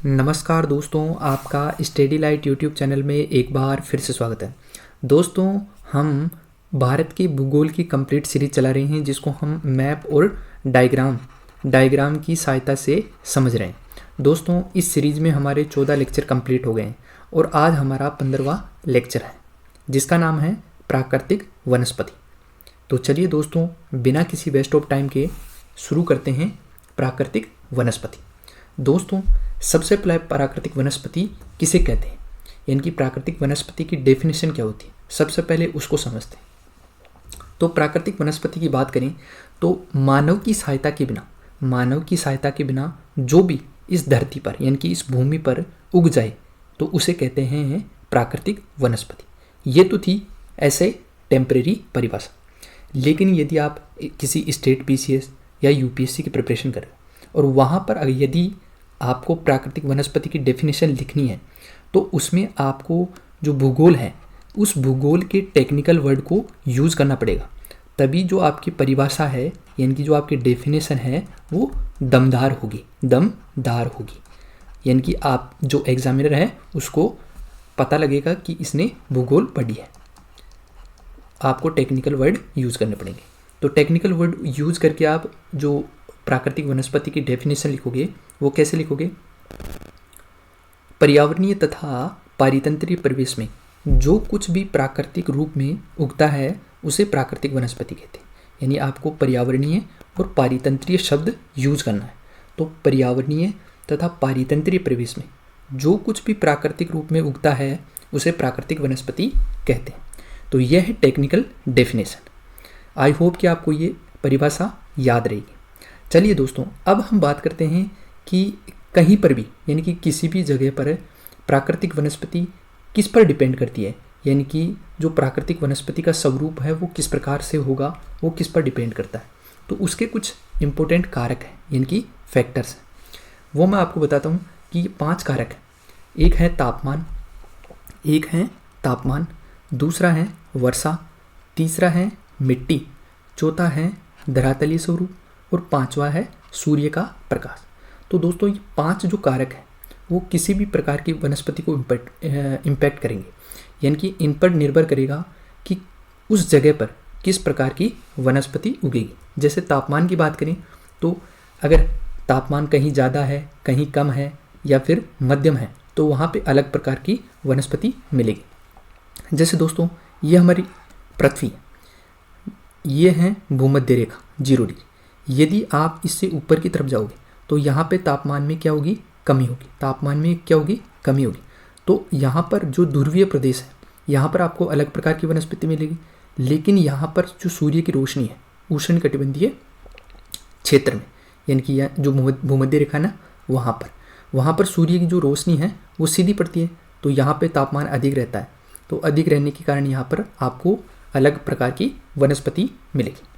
नमस्कार दोस्तों, आपका स्टडी लाइट यूट्यूब चैनल में एक बार फिर से स्वागत है। दोस्तों, हम भारत की भूगोल की कंप्लीट सीरीज चला रहे हैं जिसको हम मैप और डायग्राम की सहायता से समझ रहे हैं। दोस्तों, इस सीरीज में हमारे 14 लेक्चर कंप्लीट हो गए हैं और आज हमारा 15वां लेक्चर है जिसका नाम है प्राकृतिक वनस्पति। तो चलिए दोस्तों, बिना किसी वेस्ट ऑफ टाइम के शुरू करते हैं प्राकृतिक वनस्पति। दोस्तों, सबसे पहले प्राकृतिक वनस्पति किसे कहते हैं, यानी कि प्राकृतिक वनस्पति की डेफिनेशन क्या होती है, सबसे पहले उसको समझते हैं। तो प्राकृतिक वनस्पति की बात करें तो मानव की सहायता के बिना जो भी इस धरती पर यानी कि इस भूमि पर उग जाए तो उसे कहते हैं प्राकृतिक वनस्पति। ये तो थी ऐसे टेम्परेरी परिभाषा, लेकिन यदि आप किसी स्टेट पीसीएस या यूपीएससी की प्रिपरेशन करें और वहाँ पर यदि आपको प्राकृतिक वनस्पति की डेफिनेशन लिखनी है तो उसमें आपको जो भूगोल है उस भूगोल के टेक्निकल वर्ड को यूज़ करना पड़ेगा, तभी जो आपकी परिभाषा है यानी कि जो आपकी डेफिनेशन है वो दमदार होगी। यानी कि आप जो एग्जामिनर है उसको पता लगेगा कि इसने भूगोल पढ़ी है। आपको टेक्निकल वर्ड यूज़ करने पड़ेंगे। तो टेक्निकल वर्ड यूज़ करके आप जो प्राकृतिक वनस्पति की डेफिनेशन लिखोगे वो कैसे लिखोगे? पर्यावरणीय तथा पारितंत्रीय परिवेश में जो कुछ भी प्राकृतिक रूप में उगता है उसे प्राकृतिक वनस्पति कहते हैं। यानी आपको पर्यावरणीय और पारितंत्रीय शब्द यूज करना है। तो पर्यावरणीय तथा पारितंत्रीय परिवेश में जो कुछ भी प्राकृतिक रूप में उगता है उसे प्राकृतिक वनस्पति कहते हैं। तो यह है टेक्निकल डेफिनेशन। आई होप कि आपको ये परिभाषा याद रहेगी। चलिए दोस्तों, अब हम बात करते हैं कि कहीं पर भी यानी कि किसी भी जगह पर प्राकृतिक वनस्पति किस पर डिपेंड करती है, यानी कि जो प्राकृतिक वनस्पति का स्वरूप है वो किस प्रकार से होगा, वो किस पर डिपेंड करता है। तो उसके कुछ इम्पोर्टेंट कारक हैं यानी कि फैक्टर्स हैं, वो मैं आपको बताता हूँ कि 5 कारक हैं। एक है तापमान, दूसरा है वर्षा, तीसरा है मिट्टी, चौथा है धरातलीय स्वरूप और 5वां है सूर्य का प्रकाश। तो दोस्तों, ये 5 जो कारक हैं वो किसी भी प्रकार की वनस्पति को इम्पैक्ट करेंगे, यानी कि इन पर निर्भर करेगा कि उस जगह पर किस प्रकार की वनस्पति उगेगी। जैसे तापमान की बात करें तो अगर तापमान कहीं ज़्यादा है, कहीं कम है या फिर मध्यम है तो वहाँ पे अलग प्रकार की वनस्पति मिलेगी। जैसे दोस्तों, ये हमारी पृथ्वी है, ये है भूमध्य रेखा 0 डिग्री। यदि आप इससे ऊपर की तरफ जाओगे तो यहाँ पे तापमान में क्या होगी? कमी होगी। तो यहाँ पर जो ध्रुवीय प्रदेश है यहाँ पर आपको अलग प्रकार की वनस्पति मिलेगी, लेकिन यहाँ पर जो सूर्य की रोशनी है उष्णकटिबंधीय क्षेत्र में यानी कि जो भूमध्य रेखा ना वहाँ पर सूर्य की जो रोशनी है वो सीधी पड़ती है, तो यहाँ पे तापमान अधिक रहता है। तो अधिक रहने के कारण यहाँ पर आपको अलग प्रकार की वनस्पति मिलेगी।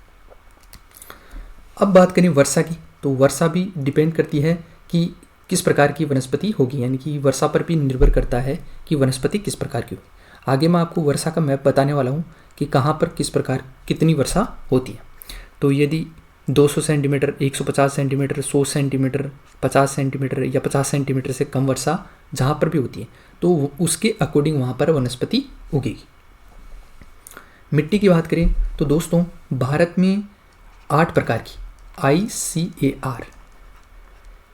अब बात करें वर्षा की, तो वर्षा भी डिपेंड करती है कि किस प्रकार की वनस्पति होगी, यानी कि वर्षा पर भी निर्भर करता है कि वनस्पति किस प्रकार की होगी। आगे मैं आपको वर्षा का मैप बताने वाला हूँ कि कहाँ पर किस प्रकार कितनी वर्षा होती है। तो यदि 200 सेंटीमीटर, 150 सेंटीमीटर, 100 सेंटीमीटर, 50 सेंटीमीटर या 50 सेंटीमीटर से कम वर्षा जहाँ पर भी होती है तो उसके अकॉर्डिंग वहाँ पर वनस्पति उगेगी। मिट्टी की बात करें तो दोस्तों, भारत में 8 प्रकार की ICAR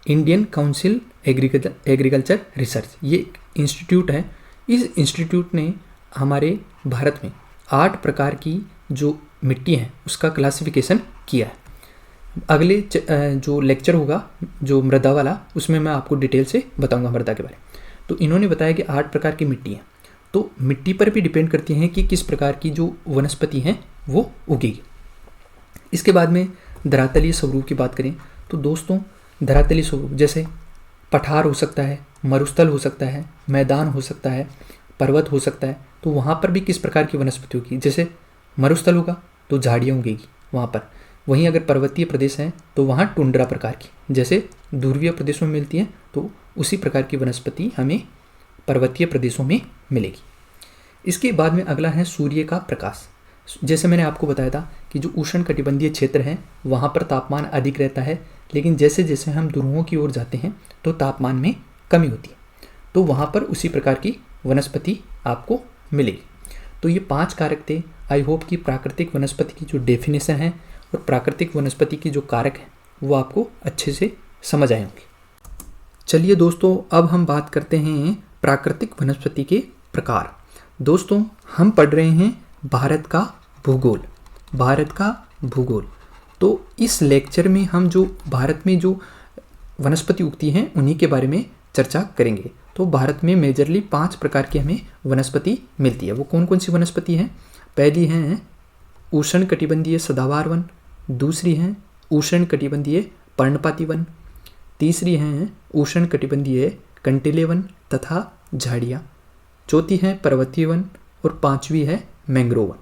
Indian council agriculture research ये एक इंस्टीट्यूट है। इस इंस्टीट्यूट ने हमारे भारत में 8 प्रकार की जो मिट्टी है उसका क्लासिफिकेशन किया है। अगले जो लेक्चर होगा जो मृदा वाला, उसमें मैं आपको डिटेल से बताऊंगा मृदा के बारे में। तो इन्होंने बताया कि 8 प्रकार की मिट्टी है, तो मिट्टी पर भी डिपेंड करती हैं कि किस प्रकार की जो वनस्पति हैं वो उगेगी। इसके बाद में धरातलीय स्वरूप की बात करें तो दोस्तों, धरातलीय स्वरूप जैसे पठार हो सकता है, मरुस्थल हो सकता है, मैदान हो सकता है, पर्वत हो सकता है, तो वहाँ पर भी किस प्रकार की वनस्पति होगी। जैसे मरुस्थल होगा तो झाड़ियाँ उगेगी वहाँ पर, वहीं अगर पर्वतीय प्रदेश है तो वहाँ टुंड्रा प्रकार की, जैसे ध्रुवीय प्रदेशों में मिलती है तो उसी प्रकार की वनस्पति हमें पर्वतीय प्रदेशों में मिलेगी। इसके बाद में अगला है सूर्य का प्रकाश। जैसे मैंने आपको बताया था कि जो उष्णकटिबंधीय क्षेत्र है वहाँ पर तापमान अधिक रहता है, लेकिन जैसे जैसे हम ध्रुवों की ओर जाते हैं तो तापमान में कमी होती है, तो वहाँ पर उसी प्रकार की वनस्पति आपको मिलेगी। तो ये 5 कारक थे। आई होप कि प्राकृतिक वनस्पति की जो डेफिनेशन है और प्राकृतिक वनस्पति की जो कारक है वो आपको अच्छे से समझ आए होंगे। चलिए दोस्तों, अब हम बात करते हैं प्राकृतिक वनस्पति के प्रकार। दोस्तों, हम पढ़ रहे हैं भारत का भूगोल। भारत का भूगोल। तो इस लेक्चर में हम जो भारत में जो वनस्पति उगती हैं उन्हीं के बारे में चर्चा करेंगे। तो भारत में मेजरली 5 प्रकार की हमें वनस्पति मिलती है। वो कौन कौन सी वनस्पति हैं? पहली है उष्णकटिबंधीय सदाबहार वन, दूसरी है उष्णकटिबंधीय पर्णपाती वन, तीसरी है उष्णकटिबंधीय कंटीले वन तथा झाड़ियाँ, चौथी है पर्वतीय वन और 5वीं है मैंग्रोव वन।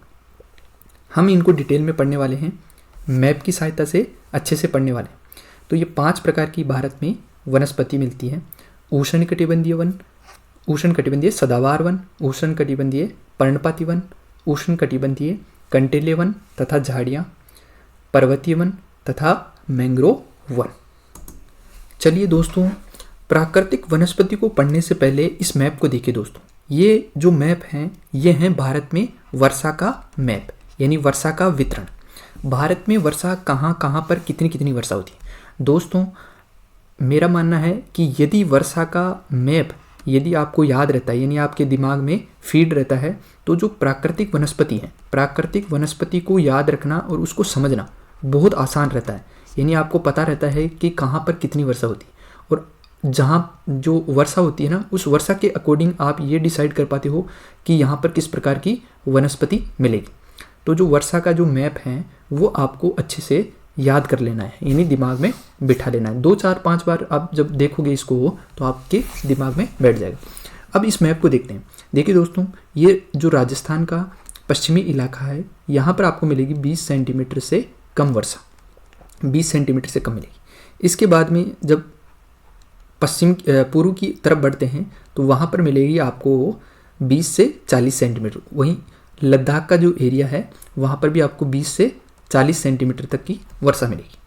हम इनको डिटेल में पढ़ने वाले हैं, मैप की सहायता से अच्छे से पढ़ने वाले हैं। तो ये 5 प्रकार की भारत में वनस्पति मिलती है। उष्णकटिबंधीय वन, उष्णकटिबंधीय सदाबहार वन, उष्णकटिबंधीय पर्णपाती वन, उष्णकटिबंधीय कंटीले वन तथा झाड़ियाँ, पर्वतीय वन तथा मैंग्रोव वन। चलिए दोस्तों, प्राकृतिक वनस्पति को पढ़ने से पहले इस मैप को देखिए दोस्तों। ये जो मैप हैं ये हैं भारत में वर्षा का मैप, यानी वर्षा का वितरण। भारत में वर्षा कहाँ कहाँ पर कितनी कितनी वर्षा होती है। दोस्तों, मेरा मानना है कि यदि वर्षा का मैप यदि आपको याद रहता है, यानी आपके दिमाग में फीड रहता है, तो जो प्राकृतिक वनस्पति है, प्राकृतिक वनस्पति को याद रखना और उसको समझना बहुत आसान रहता है। यानी आपको पता रहता है कि कहाँ पर कितनी वर्षा होती है और जहाँ जो वर्षा होती है ना, उस वर्षा के अकॉर्डिंग आप ये डिसाइड कर पाते हो कि यहाँ पर किस प्रकार की वनस्पति मिलेगी। तो जो वर्षा का जो मैप है वो आपको अच्छे से याद कर लेना है, यानी दिमाग में बिठा लेना है। 2, 4, 5 बार आप जब देखोगे इसको तो आपके दिमाग में बैठ जाएगा। अब इस मैप को देखते हैं। देखिए दोस्तों, ये जो राजस्थान का पश्चिमी इलाका है, यहाँ पर आपको मिलेगी 20 सेंटीमीटर से कम वर्षा, 20 सेंटीमीटर से कम मिलेगी। इसके बाद में जब पूर्व की तरफ बढ़ते हैं तो वहाँ पर मिलेगी आपको 20 से 40 सेंटीमीटर। वहीं लद्दाख का जो एरिया है वहाँ पर भी आपको 20 से 40 सेंटीमीटर तक की वर्षा मिलेगी।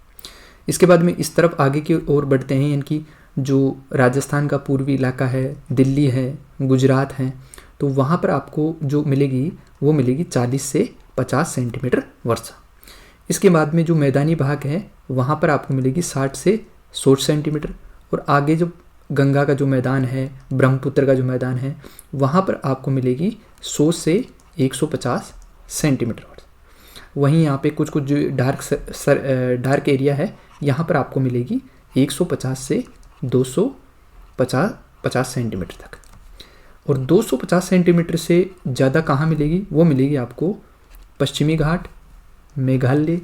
इसके बाद में इस तरफ आगे की ओर बढ़ते हैं, यानी कि जो राजस्थान का पूर्वी इलाका है, दिल्ली है, गुजरात है, तो वहाँ पर आपको जो मिलेगी वो मिलेगी 40 से 50 सेंटीमीटर वर्षा। इसके बाद में जो मैदानी भाग है वहाँ पर आपको मिलेगी 60 से 100 सेंटीमीटर। और आगे जो गंगा का जो मैदान है, ब्रह्मपुत्र का जो मैदान है, वहाँ पर आपको मिलेगी 100 से 150 सेंटीमीटर वर्षा। वहीं यहाँ पे कुछ कुछ जो डार्क एरिया है यहाँ पर आपको मिलेगी 150 से 250 सेंटीमीटर तक। और 250 सेंटीमीटर से ज़्यादा कहाँ मिलेगी? वो मिलेगी आपको पश्चिमी घाट, मेघालय,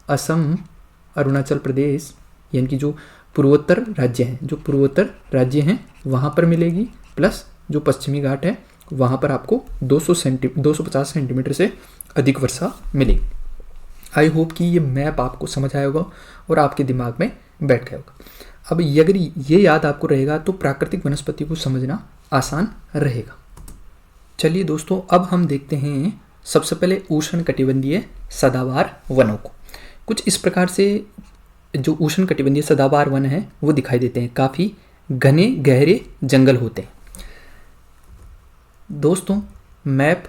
असम, अरुणाचल प्रदेश, यानी कि जो पूर्वोत्तर राज्य हैं, जो पूर्वोत्तर राज्य हैं वहाँ पर मिलेगी, प्लस जो पश्चिमी घाट है वहाँ पर आपको 250 सेंटीमीटर से अधिक वर्षा मिलेगी। आई होप कि ये मैप आपको समझ आया होगा और आपके दिमाग में बैठ गया होगा। अब अगर ये याद आपको रहेगा तो प्राकृतिक वनस्पति को समझना आसान रहेगा। चलिए दोस्तों, अब हम देखते हैं सबसे पहले उष्णकटिबंधीय सदाबहार वनों को। कुछ इस प्रकार से जो उष्णकटिबंधीय सदाबहार वन है वो दिखाई देते हैं। काफ़ी घने गहरे जंगल होते हैं। दोस्तों, मैप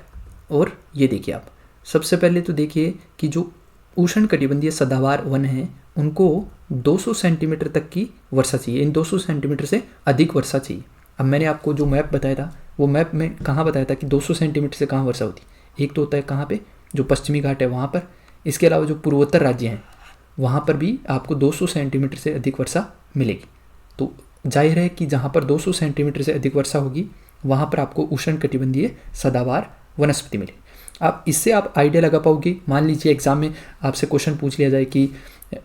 और ये देखिए आप, सबसे पहले तो देखिए कि जो उष्णकटिबंधीय सदाबहार वन है उनको 200 सेंटीमीटर तक की वर्षा चाहिए। इन 200 सेंटीमीटर से अधिक वर्षा चाहिए। अब मैंने आपको जो मैप बताया था वो मैप में कहाँ बताया था कि 200 सेंटीमीटर से कहाँ वर्षा होती है। एक तो होता है कहाँ पे, जो पश्चिमी घाट है वहाँ पर। इसके अलावा जो पूर्वोत्तर राज्य हैं वहाँ पर भी आपको 200 सेंटीमीटर से अधिक वर्षा मिलेगी। तो जाहिर है कि जहाँ पर 200 सेंटीमीटर से अधिक वर्षा होगी वहाँ पर आपको उष्णकटिबंधीय सदाबहार वनस्पति मिलेगी। आप इससे आप आइडिया लगा पाओगे। मान लीजिए एग्जाम में आपसे क्वेश्चन पूछ लिया जाए कि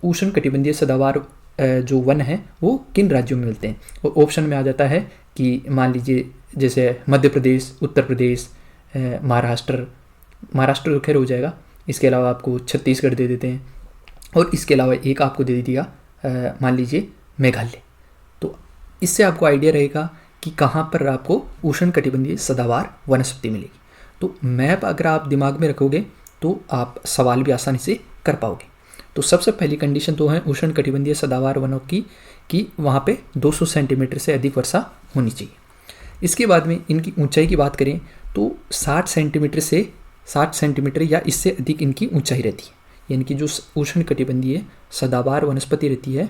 उष्णकटिबंधीय सदाबहार जो वन है वो किन राज्यों में मिलते हैं, और ऑप्शन में आ जाता है कि मान लीजिए जैसे मध्य प्रदेश, उत्तर प्रदेश, महाराष्ट्र तो खैर हो जाएगा। इसके अलावा आपको छत्तीसगढ़ दे देते हैं, और इसके अलावा एक आपको दे दिया मान लीजिए मेघालय। तो इससे आपको आइडिया रहेगा कि कहाँ पर आपको उष्णकटिबंधीय सदाबहार वनस्पति मिलेगी। तो मैप अगर आप दिमाग में रखोगे तो आप सवाल भी आसानी से कर पाओगे। तो सबसे पहली कंडीशन तो है उष्णकटिबंधीय सदाबहार वनों की कि वहाँ पे 200 सेंटीमीटर से अधिक वर्षा होनी चाहिए। इसके बाद में इनकी ऊंचाई की बात करें तो 60 सेंटीमीटर या इससे अधिक इनकी ऊंचाई रहती है। यानी कि जो उष्णकटिबंधीय सदाबहार वनस्पति रहती है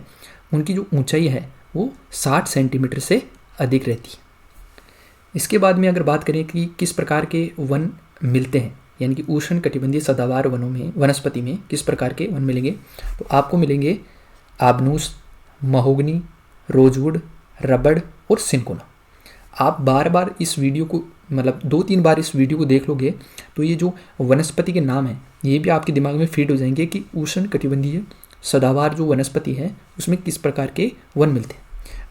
उनकी जो ऊंचाई है वो 60 सेंटीमीटर से अधिक रहती है। इसके बाद में अगर बात करें कि किस प्रकार के वन मिलते हैं, यानी कि उष्णकटिबंधीय सदाबहार वनस्पति में किस प्रकार के वन मिलेंगे, तो आपको मिलेंगे आबनूस, महोगनी, रोजवुड, रबड़ और सिनकोना। आप बार बार इस वीडियो को मतलब 2-3 बार इस वीडियो को देख लोगे तो ये जो वनस्पति के नाम हैं ये भी आपके दिमाग में फिट हो जाएंगे कि उष्णकटिबंधीय सदाबहार जो वनस्पति है उसमें किस प्रकार के वन मिलते हैं।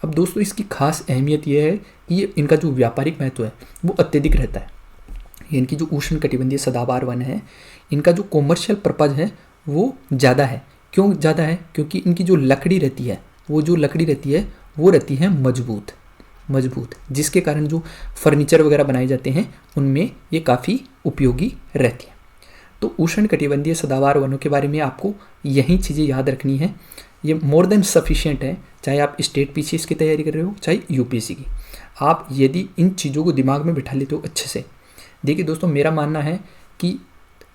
अब दोस्तों इसकी खास अहमियत यह है कि ये इनका जो व्यापारिक महत्व है वो अत्यधिक रहता है। इनकी जो उष्णकटिबंधीय सदाबहार वन है इनका जो कॉमर्शियल पर्पज है वो ज़्यादा है। क्यों ज़्यादा है? क्योंकि इनकी जो लकड़ी रहती है वो रहती है मजबूत, जिसके कारण जो फर्नीचर वगैरह बनाए जाते हैं उनमें ये काफ़ी उपयोगी रहती है। तो उष्णकटिबंधीय सदाबहार वनों के बारे में आपको यही चीज़ें याद रखनी है। ये मोर देन सफिशिएंट है, चाहे आप स्टेट पीसीएस की तैयारी कर रहे हो चाहे यूपीएससी की। आप यदि इन चीज़ों को दिमाग में बिठा लेते हो अच्छे से। देखिए दोस्तों, मेरा मानना है कि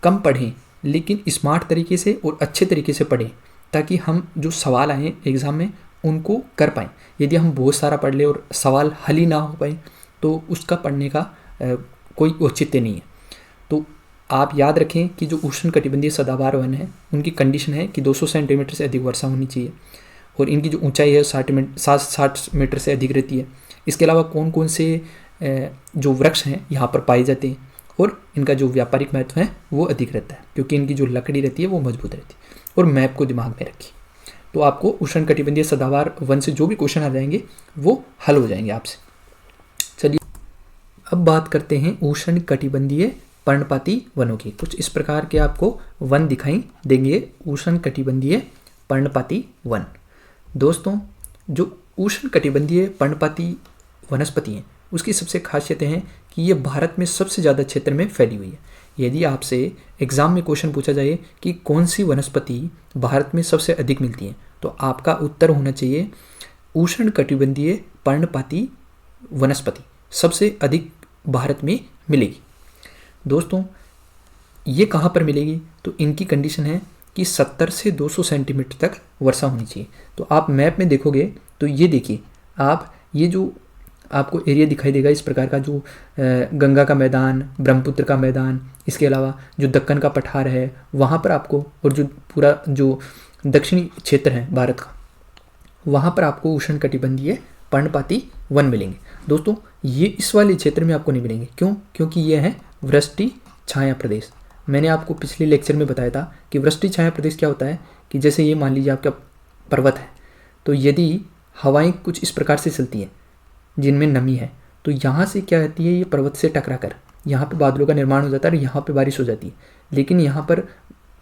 कम पढ़ें लेकिन स्मार्ट तरीके से और अच्छे तरीके से पढ़ें, ताकि हम जो सवाल आए एग्ज़ाम में उनको कर पाएँ। यदि हम बहुत सारा पढ़ लें और सवाल हल ही ना हो पाए तो उसका पढ़ने का कोई औचित्य नहीं है। तो आप याद रखें कि जो उष्णकटिबंधीय सदाबहार वन है उनकी कंडीशन है कि 200 सेंटीमीटर से अधिक वर्षा होनी चाहिए और इनकी जो ऊंचाई है 60 मीटर से अधिक रहती है। इसके अलावा कौन कौन से जो वृक्ष हैं यहाँ पर पाए जाते हैं और इनका जो व्यापारिक महत्व है वो अधिक रहता है, क्योंकि इनकी जो लकड़ी रहती है वो मजबूत रहती है। और मैप को दिमाग में रखिए, तो आपको उष्णकटिबंधीय सदाबहार वन से जो भी क्वेश्चन आ जाएंगे वो हल हो जाएंगे आपसे। चलिए अब बात करते हैं उष्णकटिबंधीय पर्णपाती वनों की। कुछ इस प्रकार के आपको वन दिखाई देंगे उष्णकटिबंधीय पर्णपाती वन। दोस्तों, जो उष्णकटिबंधीय पर्णपाती वनस्पति हैं उसकी सबसे खासियत है कि ये भारत में सबसे ज़्यादा क्षेत्र में फैली हुई है। यदि आपसे एग्ज़ाम में क्वेश्चन पूछा जाए कि कौन सी वनस्पति भारत में सबसे अधिक मिलती है, तो आपका उत्तर होना चाहिए उष्णकटिबंधीय पर्णपाती वनस्पति सबसे अधिक भारत में मिलेगी। दोस्तों, ये कहाँ पर मिलेगी? तो इनकी कंडीशन है कि 70 से 200 सेंटीमीटर तक वर्षा होनी चाहिए। तो आप मैप में देखोगे तो ये देखिए, आप ये जो आपको एरिया दिखाई देगा इस प्रकार का, जो गंगा का मैदान, ब्रह्मपुत्र का मैदान, इसके अलावा जो दक्कन का पठार है वहाँ पर आपको, और जो पूरा जो दक्षिणी क्षेत्र है भारत का, वहाँ पर आपको उष्णकटिबंधीय पर्णपाती वन मिलेंगे। दोस्तों, ये इस वाले क्षेत्र में आपको नहीं मिलेंगे। क्यों? क्योंकि ये है वृष्टि छाया प्रदेश। मैंने आपको पिछले लेक्चर में बताया था कि वृष्टि छाया प्रदेश क्या होता है कि जैसे ये मान लीजिए आपका पर्वत है, तो यदि हवाएं कुछ इस प्रकार से चलती हैं जिनमें नमी है, तो यहाँ से क्या रहती है, ये पर्वत से टकरा कर यहाँ पे बादलों का निर्माण हो जाता है और यहाँ पे बारिश हो जाती है। लेकिन यहाँ पर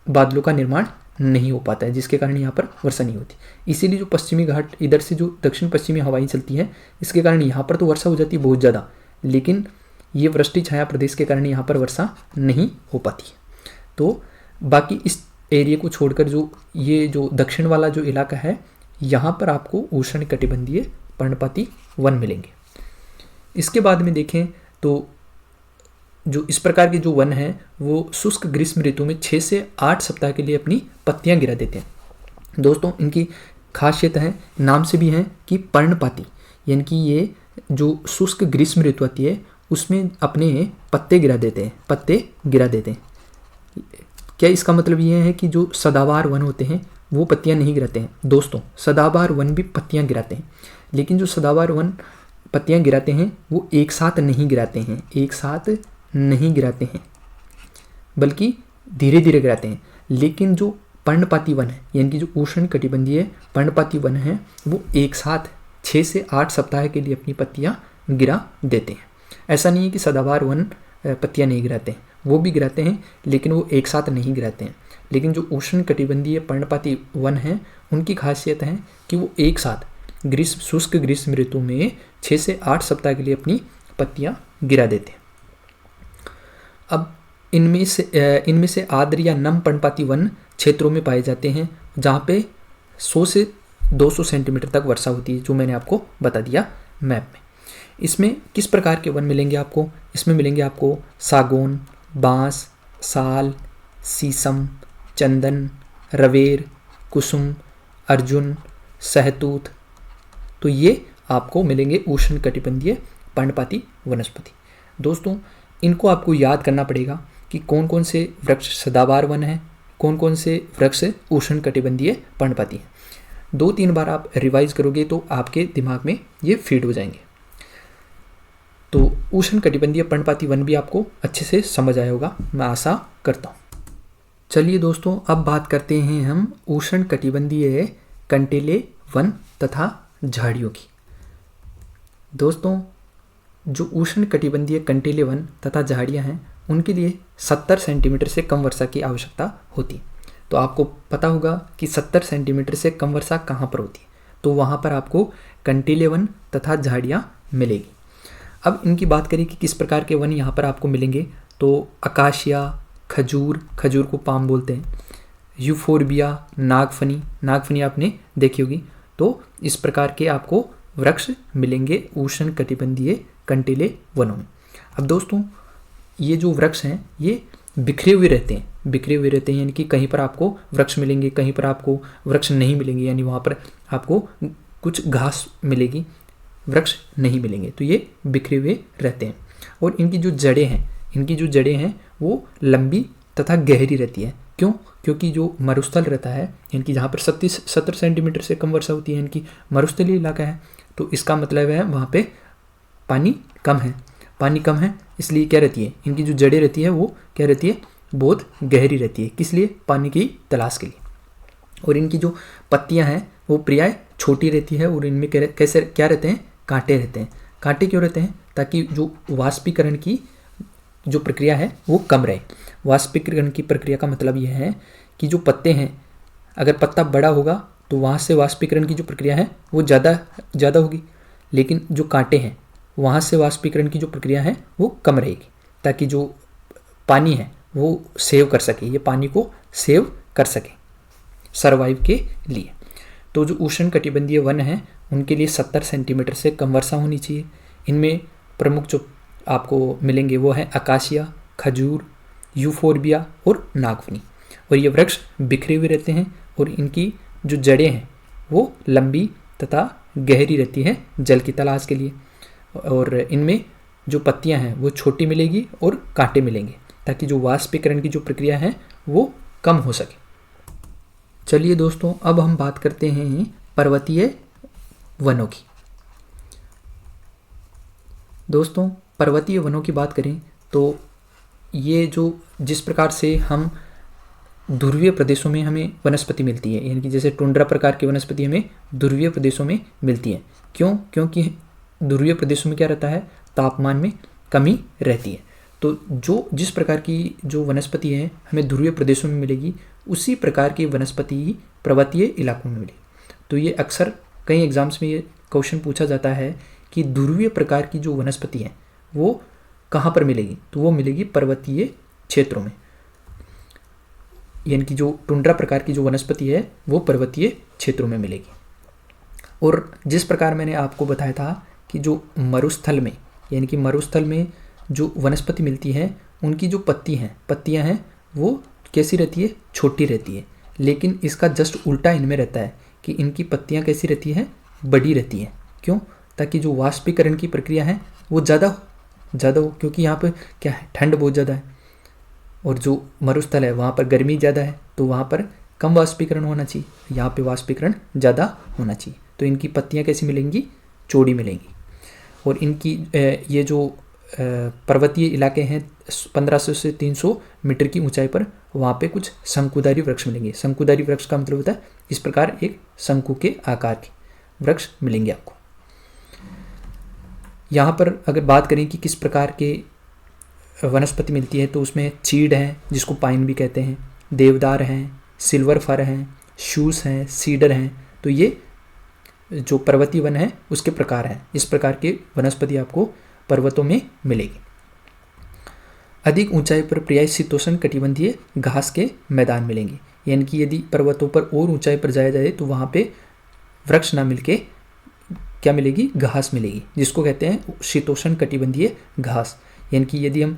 बादलों का निर्माण नहीं हो पाता है, जिसके कारण यहाँ पर वर्षा नहीं होती। इसीलिए जो पश्चिमी घाट इधर से जो दक्षिण पश्चिमी हवाएं चलती हैं, इसके कारण यहाँ पर तो वर्षा हो जाती है बहुत ज़्यादा, लेकिन ये वृष्टि छाया प्रदेश के कारण यहाँ पर वर्षा नहीं हो पाती है। तो बाकी इस एरिया को छोड़कर जो ये जो दक्षिण वाला जो इलाका है, यहाँ पर आपको उष्णकटिबंधीय पर्णपाती वन मिलेंगे। इसके बाद में देखें तो जो इस प्रकार के जो वन हैं वो शुष्क ग्रीष्म ऋतु में 6 से 8 सप्ताह के लिए अपनी पत्तियां गिरा देते हैं। दोस्तों, इनकी खासियत है, नाम से भी है कि पर्णपाती, यानी कि ये जो शुष्क ग्रीष्म ऋतु आती है उसमें अपने पत्ते गिरा देते हैं। क्या इसका मतलब ये है कि जो सदाबहार वन होते हैं वो पत्तियां नहीं गिराते हैं? दोस्तों, सदाबहार वन भी पत्तियां गिराते हैं, लेकिन जो सदाबहार वन पत्तियां गिराते हैं वो एक साथ नहीं गिराते हैं, बल्कि धीरे धीरे गिराते हैं। लेकिन जो पर्णपाती वन है, यानी कि जो उष्णकटिबंधीय पर्णपाती वन है, वो एक साथ 6 से 8 सप्ताह के लिए अपनी पत्तियां गिरा देते हैं। ऐसा नहीं है कि सदाबहार वन पत्तियां नहीं गिराते हैं, वो भी गिराते हैं, लेकिन वो एक साथ नहीं गिराते हैं। लेकिन जो उष्णकटिबंधीय पर्णपाती वन है उनकी खासियत है कि वो एक साथ शुष्क ग्रीष्म ऋतु में 6 से 8 सप्ताह के लिए अपनी पत्तियां गिरा देते हैं। अब इनमें से आर्द्र या नम पर्णपाती वन क्षेत्रों में पाए जाते हैं, जहाँ पे 100 से 200 सेंटीमीटर तक वर्षा होती है, जो मैंने आपको बता दिया मैप में। इसमें किस प्रकार के वन मिलेंगे आपको? इसमें मिलेंगे आपको सागौन, बांस, साल, शीशम, चंदन, रवेर, कुसुम, अर्जुन, सहतूत। तो ये आपको मिलेंगे उष्णकटिबंधीय पर्णपाती वनस्पति। दोस्तों, इनको आपको याद करना पड़ेगा कि कौन कौन से वृक्ष सदाबहार वन हैं, कौन कौन से वृक्ष उष्णकटिबंधीय पर्णपाती हैं। 2-3 बार आप रिवाइज करोगे तो आपके दिमाग में ये फीड हो जाएंगे। तो उष्णकटिबंधीय पर्णपाती वन भी आपको अच्छे से समझ आया होगा, मैं आशा करता हूँ। चलिए दोस्तों, अब बात करते हैं हम उष्णकटिबंधीय कंटीले वन तथा झाड़ियों की। दोस्तों, जो उष्णकटिबंधीय कंटीले वन तथा झाड़ियाँ हैं, उनके लिए 70 सेंटीमीटर से कम वर्षा की आवश्यकता होती है। तो आपको पता होगा कि 70 सेंटीमीटर से कम वर्षा कहाँ पर होती है, तो वहाँ पर आपको कंटीले वन तथा झाड़ियाँ मिलेगी। अब इनकी बात करें कि किस प्रकार के वन यहाँ पर आपको मिलेंगे, तो अकाशिया, खजूर, खजूर को पाम बोलते हैं, यूफोर्बिया, नागफनी, नागफनी आपने देखी होगी। तो इस प्रकार के आपको वृक्ष मिलेंगे उष्णकटिबंधीय कंटीले वनों में। अब दोस्तों, ये जो वृक्ष हैं ये बिखरे हुए रहते हैं, यानी कि कहीं पर आपको वृक्ष मिलेंगे, कहीं पर आपको वृक्ष नहीं मिलेंगे, यानी वहाँ पर आपको कुछ घास मिलेगी, वृक्ष नहीं मिलेंगे। तो ये बिखरे हुए रहते हैं। और इनकी जो जड़ें हैं वो लंबी तथा गहरी रहती है। क्यों? क्योंकि जो मरुस्थल रहता है, यानी कि जहाँ पर 70 सेंटीमीटर से कम वर्षा होती है, यानी कि मरुस्थलीय इलाका है, तो इसका मतलब है वहाँ पे पानी कम है, इसलिए क्या रहती है, इनकी जो जड़ें रहती है वो क्या रहती है, बहुत गहरी रहती है। किस लिए? पानी की तलाश के लिए। और इनकी जो पत्तियां हैं वो प्राय छोटी रहती है, और इनमें कैसे क्या रहते हैं, कांटे रहते हैं। कांटे क्यों रहते हैं? ताकि जो वाष्पीकरण की जो प्रक्रिया है वो कम रहे। वाष्पीकरण की प्रक्रिया का मतलब यह है कि जो पत्ते हैं, अगर पत्ता बड़ा होगा तो वहाँ से वाष्पीकरण की जो प्रक्रिया है वो ज़्यादा होगी, लेकिन जो कांटे हैं वहाँ से वाष्पीकरण की जो प्रक्रिया है वो कम रहेगी, ताकि जो पानी है वो सेव कर सके, ये पानी को सेव कर सके सर्वाइव के लिए। तो जो उष्णकटिबंधीय वन हैं उनके लिए 70 सेंटीमीटर से कम वर्षा होनी चाहिए। इनमें प्रमुख जो आपको मिलेंगे वो है अकाशिया, खजूर, यूफोर्बिया और नागफनी। और ये वृक्ष बिखरे हुए रहते हैं, और इनकी जो जड़ें हैं वो लंबी तथा गहरी रहती है जल की तलाश के लिए। और इनमें जो पत्तियां हैं वो छोटी मिलेगी और कांटे मिलेंगे, ताकि जो वाष्पीकरण की जो प्रक्रिया है वो कम हो सके। चलिए दोस्तों, अब हम बात करते हैं पर्वतीय वनों की। दोस्तों, पर्वतीय वनों की बात करें तो ये जो जिस प्रकार से हम ध्रुवीय प्रदेशों में हमें वनस्पति मिलती है, यानी कि जैसे टुंड्रा प्रकार की वनस्पति हमें ध्रुवीय प्रदेशों में मिलती है। क्यों? क्योंकि ध्रुवीय प्रदेशों में क्या रहता है, तापमान में कमी रहती है। तो जिस प्रकार की जो वनस्पति है हमें ध्रुवीय प्रदेशों में मिलेगी, उसी प्रकार की वनस्पति ही पर्वतीय इलाकों में मिलेगी। तो ये अक्सर कई एग्जाम्स में ये क्वेश्चन पूछा जाता है कि ध्रुवीय प्रकार की जो वनस्पति है वो कहाँ पर मिलेगी, तो वो मिलेगी पर्वतीय क्षेत्रों में, यानी कि जो टुंड्रा प्रकार की जो वनस्पति है वो पर्वतीय क्षेत्रों में मिलेगी। और जिस प्रकार मैंने आपको बताया था कि जो मरुस्थल में, यानी कि मरुस्थल में जो वनस्पति मिलती है उनकी जो पत्तियां हैं वो कैसी रहती है, छोटी रहती है। लेकिन इसका जस्ट उल्टा इनमें रहता है कि इनकी पत्तियां कैसी रहती है, बड़ी रहती हैं। क्यों? ताकि जो वाष्पीकरण की प्रक्रिया है वो ज़्यादा हो, क्योंकि यहाँ पर क्या है, ठंड बहुत ज़्यादा है, और जो मरुस्थल है वहाँ पर गर्मी ज़्यादा है, तो वहाँ पर कम वाष्पीकरण होना चाहिए, यहाँ पे वाष्पीकरण ज़्यादा होना चाहिए। तो इनकी पत्तियाँ कैसी मिलेंगी, चौड़ी मिलेंगी। और इनकी ये जो पर्वतीय इलाके हैं 1500 से 300 मीटर की ऊंचाई पर, वहाँ पे कुछ शंकुधारी वृक्ष मिलेंगे। शंकुधारी वृक्ष का मतलब होता है इस प्रकार एक शंकु के आकार के वृक्ष मिलेंगे आपको। यहाँ पर अगर बात करें कि किस प्रकार के वनस्पति मिलती है, तो उसमें चीड़ है जिसको पाइन भी कहते हैं, देवदार हैं, सिल्वर फर हैं, शूस हैं, सीडर हैं। तो ये जो पर्वतीय वन है उसके प्रकार हैं। इस प्रकार के वनस्पति आपको पर्वतों में मिलेगी। अधिक ऊंचाई पर प्रायः शीतोष्ण कटिबंधीय घास के मैदान मिलेंगे, यानी कि यदि पर्वतों पर और ऊंचाई पर जाया जाए तो वहाँ पे वृक्ष ना मिलके क्या मिलेगी, घास मिलेगी, जिसको कहते हैं शीतोष्ण कटिबंधीय घास। यानी कि यदि हम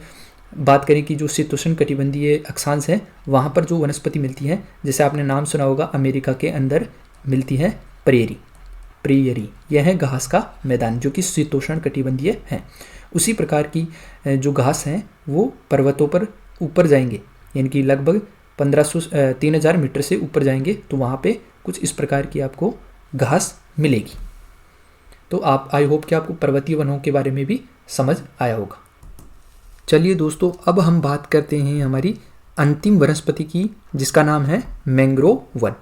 बात करें कि जो शीतोष्ण कटिबंधीय अक्षांश है वहाँ पर जो वनस्पति मिलती है, जैसे आपने नाम सुना होगा अमेरिका के अंदर मिलती है प्रेयरी, यह है घास का मैदान जो कि शीतोष्ण कटिबंधीय है। उसी प्रकार की जो घास हैं वो पर्वतों पर ऊपर जाएंगे, यानी कि लगभग 3000 मीटर से ऊपर जाएंगे तो वहाँ पे कुछ इस प्रकार की आपको घास मिलेगी। तो आप आई होप कि आपको पर्वतीय वनों के बारे में भी समझ आया होगा। चलिए दोस्तों, अब हम बात करते हैं हमारी अंतिम वनस्पति की, जिसका नाम है मैंग्रोव वन।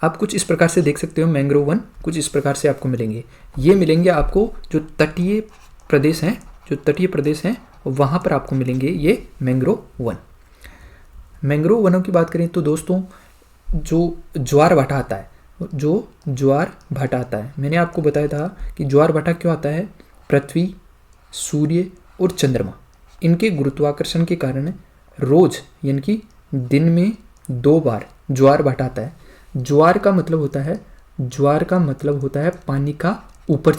आप कुछ इस प्रकार से देख सकते हो, मैंग्रोव वन कुछ इस प्रकार से आपको मिलेंगे। ये मिलेंगे आपको जो तटीय प्रदेश हैं वहाँ पर आपको मिलेंगे ये मैंग्रोव वन। मैंग्रोव वनों की बात करें तो दोस्तों, जो ज्वार भाटा आता है, मैंने आपको बताया था कि ज्वार भाटा क्यों आता है। पृथ्वी, सूर्य और चंद्रमा, इनके गुरुत्वाकर्षण के कारण रोज यानी कि दिन में 2 बार ज्वार भाटा आता है। ज्वार का मतलब होता है पानी का ऊपर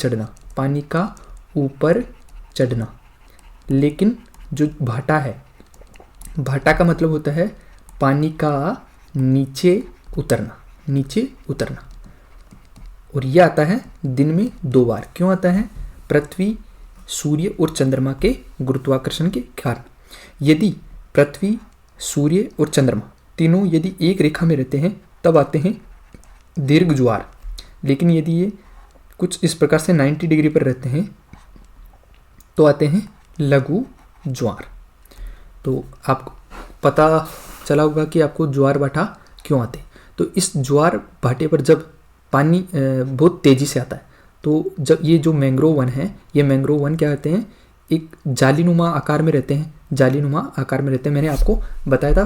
चढ़ना, लेकिन जो भाटा है, भाटा का मतलब होता है पानी का नीचे उतरना, और यह आता है दिन में 2 बार। क्यों आता है? पृथ्वी, सूर्य और चंद्रमा के गुरुत्वाकर्षण के कारण। यदि पृथ्वी, सूर्य और चंद्रमा तीनों यदि एक रेखा में रहते हैं तब आते हैं दीर्घ ज्वार, लेकिन यदि ये कुछ इस प्रकार से 90 डिग्री पर रहते हैं तो आते हैं लघु ज्वार। तो आपको पता चला होगा कि आपको ज्वार भाटा क्यों आते हैं। तो इस ज्वार भाटे पर जब पानी बहुत तेज़ी से आता है तो जब ये जो मैंग्रोव वन है, ये मैंग्रोव वन क्या कहते हैं, एक जालीनुमा आकार में रहते हैं। मैंने आपको बताया था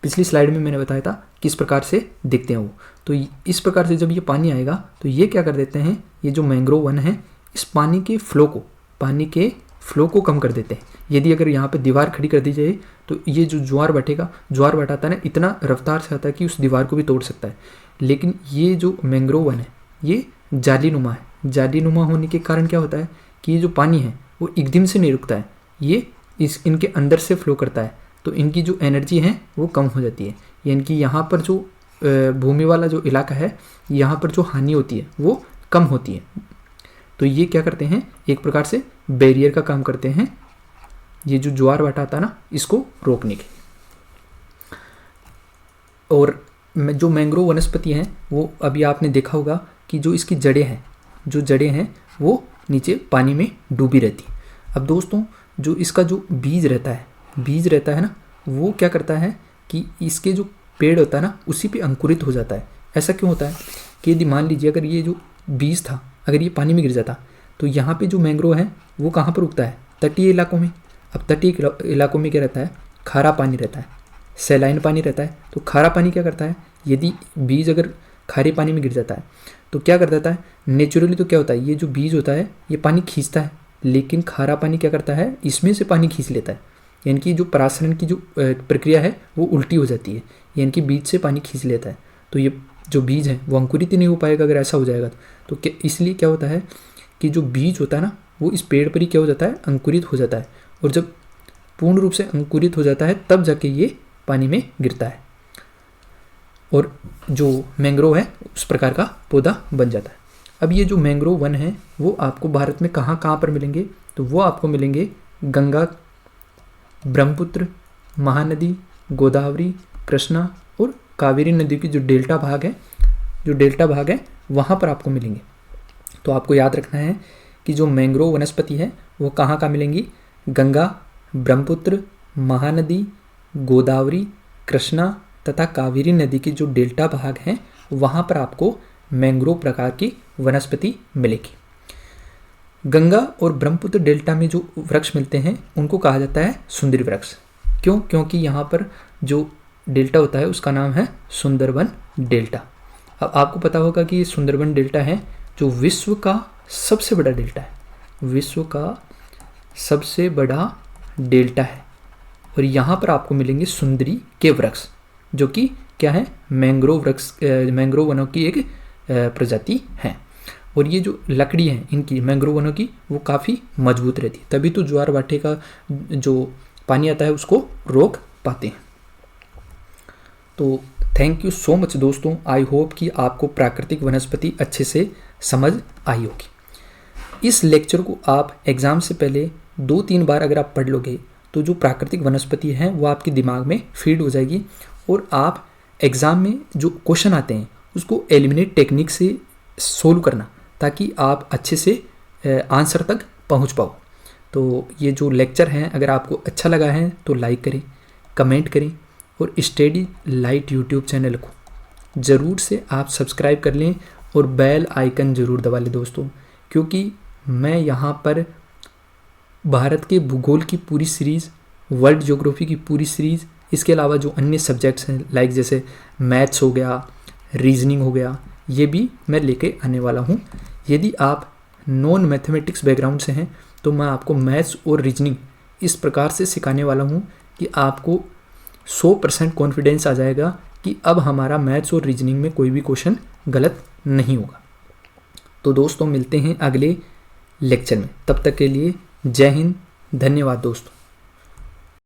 पिछली स्लाइड में मैंने बताया था किस प्रकार से दिखते हैं वो। तो इस प्रकार से जब ये पानी आएगा तो ये क्या कर देते हैं, ये जो मैंग्रोव वन है इस पानी के फ्लो को कम कर देते हैं। यदि अगर यहाँ पे दीवार खड़ी कर दी जाए तो ये जो ज्वार भाटा आता है ना, इतना रफ्तार से आता है कि उस दीवार को भी तोड़ सकता है। लेकिन ये जो मैंग्रोव वन है ये जालीनुमा है। जालीनुमा होने के कारण क्या होता है कि ये जो पानी है वो एकदम से नहीं रुकता है, ये इनके अंदर से फ्लो करता है, तो इनकी जो एनर्जी है वो कम हो जाती है। यानी कि यहाँ पर जो भूमि वाला जो इलाका है, यहाँ पर जो हानि होती है वो कम होती है। तो ये क्या करते हैं, एक प्रकार से बैरियर का काम करते हैं, ये जो ज्वार भाटा आता है ना, इसको रोकने के। और जो मैंग्रोव वनस्पति हैं वो अभी आपने देखा होगा कि जो इसकी जड़ें हैं वो नीचे पानी में डूबी रहती। अब दोस्तों, जो इसका जो बीज रहता है ना, वो क्या करता है कि इसके जो पेड़ होता है ना उसी पे अंकुरित हो जाता है। ऐसा क्यों होता है कि यदि मान लीजिए अगर ये जो बीज था अगर ये पानी में गिर जाता तो यहाँ पे जो मैंग्रोव है वो कहाँ पर उगता है, तटीय इलाकों में। अब तटीय इलाकों में क्या रहता है, खारा पानी रहता है, सैलाइन पानी रहता है। तो खारा पानी क्या करता है, यदि बीज अगर खारे पानी में गिर जाता है तो क्या कर देता है, नेचुरली तो क्या होता है, ये जो बीज होता है ये पानी खींचता है, लेकिन खारा पानी क्या करता है, इसमें से पानी खींच लेता है। यानी कि जो परासरण की जो प्रक्रिया है वो उल्टी हो जाती है, यानी कि बीज से पानी खींच लेता है। तो ये जो बीज है वो अंकुरित ही नहीं हो पाएगा अगर ऐसा हो जाएगा तो क्या, इसलिए क्या होता है कि जो बीज होता है ना वो इस पेड़ पर ही क्या हो जाता है, अंकुरित हो जाता है। और जब पूर्ण रूप से अंकुरित हो जाता है तब जाके ये पानी में गिरता है और जो मैंग्रोव है उस प्रकार का पौधा बन जाता है। अब ये जो मैंग्रोव वन है वो आपको भारत में कहाँ पर मिलेंगे, तो वो आपको मिलेंगे गंगा, ब्रह्मपुत्र, महानदी, गोदावरी, कृष्णा और कावेरी नदी की जो डेल्टा भाग है वहाँ पर आपको मिलेंगे। तो आपको याद रखना है कि जो मैंग्रोव वनस्पति है वो कहाँ मिलेंगी, गंगा, ब्रह्मपुत्र, महानदी, गोदावरी, कृष्णा तथा कावेरी नदी की जो डेल्टा भाग हैं वहाँ पर आपको मैंग्रोव प्रकार की वनस्पति मिलेगी। गंगा और ब्रह्मपुत्र डेल्टा में जो वृक्ष मिलते हैं उनको कहा जाता है सुंदरी वृक्ष। क्यों? क्योंकि यहाँ पर जो डेल्टा होता है उसका नाम है सुंदरबन डेल्टा। अब आपको पता होगा कि ये सुंदरबन डेल्टा है जो विश्व का सबसे बड़ा डेल्टा है, और यहाँ पर आपको मिलेंगे सुंदरी के वृक्ष जो कि क्या है, मैंग्रोव वृक्ष, मैंग्रोव वनों की एक प्रजाति है। और ये जो लकड़ी है इनकी, मैंग्रोव वनों की, वो काफ़ी मजबूत रहती है, तभी तो ज्वार भाटे का जो पानी आता है उसको रोक पाते हैं। तो थैंक यू सो मच दोस्तों, आई होप कि आपको प्राकृतिक वनस्पति अच्छे से समझ आई होगी। इस लेक्चर को आप एग्ज़ाम से पहले 2-3 बार अगर आप पढ़ लोगे तो जो प्राकृतिक वनस्पति है वो आपके दिमाग में फीड हो जाएगी, और आप एग्ज़ाम में जो क्वेश्चन आते हैं उसको एलिमिनेट टेक्निक से सोल्व करना, ताकि आप अच्छे से आंसर तक पहुंच पाओ। तो ये जो लेक्चर हैं अगर आपको अच्छा लगा है तो लाइक करें, कमेंट करें, और स्टडी लाइट यूट्यूब चैनल को ज़रूर से आप सब्सक्राइब कर लें और बेल आइकन ज़रूर दबा लें दोस्तों, क्योंकि मैं यहाँ पर भारत के भूगोल की पूरी सीरीज़, वर्ल्ड ज्योग्राफी की पूरी सीरीज़, इसके अलावा जो अन्य सब्जेक्ट्स हैं लाइक जैसे मैथ्स हो गया, रीजनिंग हो गया, ये भी मैं लेके आने वाला हूँ। यदि आप नॉन मैथमेटिक्स बैकग्राउंड से हैं तो मैं आपको मैथ्स और रीजनिंग इस प्रकार से सिखाने वाला हूँ कि आपको 100% कॉन्फिडेंस आ जाएगा कि अब हमारा मैथ्स और रीजनिंग में कोई भी क्वेश्चन गलत नहीं होगा। तो दोस्तों मिलते हैं अगले लेक्चर में, तब तक के लिए जय हिंद, धन्यवाद दोस्तों।